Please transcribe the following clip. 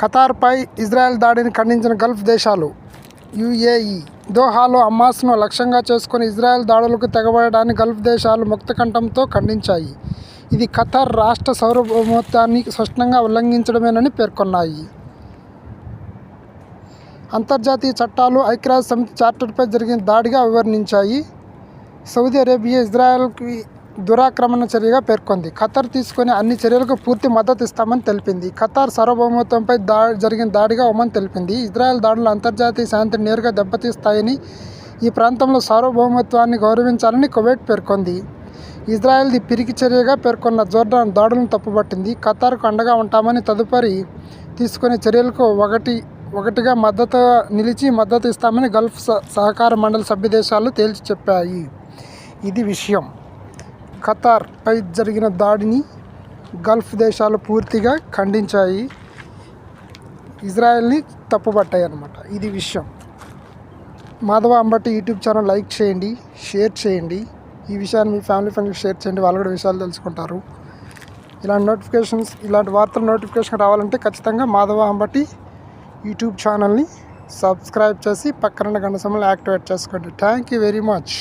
ఖతార్పై Israel దాడిని ఖండించిన Gulf దేశాలు. UAE దోహాలో హమాస్ను లక్ష్యంగా చేసుకుని ఇజ్రాయెల్ దాడులకు తెగబడడాన్ని గల్ఫ్ దేశాలు ముక్తకంఠంతో ఖండించాయి. ఇది ఖతార్ రాష్ట్ర సార్వభౌమత్వాన్ని స్పష్టంగా ఉల్లంఘించడమేనని పేర్కొన్నాయి. అంతర్జాతీయ చట్టాలు, ఐక్యరాజ్యసమితి చార్టర్పై జరిగిన దాడిగా అభివర్ణించాయి. సౌదీ అరేబియా ఇజ్రాయెల్కి దురాక్రమణ చర్యగా పేర్కొంది. ఖతార్ తీసుకునే అన్ని చర్యలకు పూర్తి మద్దతు ఇస్తామని తెలిపింది. ఖతార్ సార్వభౌమత్వంపై జరిగిన దాడిగా ఒమన్ తెలిపింది. ఇజ్రాయెల్ దాడులు అంతర్జాతీయ శాంతిని నేరుగా దెబ్బతీస్తాయని, ఈ ప్రాంతంలో సార్వభౌమత్వాన్ని గౌరవించాలని కువైట్ పేర్కొంది. ఇజ్రాయెల్ది పిరికి చర్యగా పేర్కొన్న జోర్డాన్ దాడులను తప్పుపట్టింది. ఖతార్కు అండగా ఉంటామని, తదుపరి తీసుకునే చర్యలకు ఒకటిగా మద్దతు ఇస్తామని గల్ఫ్ సహకార మండలి సభ్యదేశాలు తేల్చి చెప్పాయి. ఇది విషయం. ఖతార్పై జరిగిన దాడిని గల్ఫ్ దేశాలు పూర్తిగా ఖండించాయి, ఇజ్రాయెల్ని తప్పుపట్టాయి అన్నమాట. ఇది విషయం. Madhava Ambati YouTube channel like చేయండి, షేర్ చేయండి. ఈ విషయాన్ని మీ ఫ్యామిలీ ఫ్రెండ్స్కి షేర్ చేయండి, వాళ్ళు కూడా విషయాలు తెలుసుకుంటారు. ఇలాంటి వార్తల నోటిఫికేషన్ రావాలంటే ఖచ్చితంగా మాధవ అంబటి యూట్యూబ్ ఛానల్ని సబ్స్క్రైబ్ చేసి పక్కన గంట సింబల్ని యాక్టివేట్ చేసుకోండి. Thank you very much.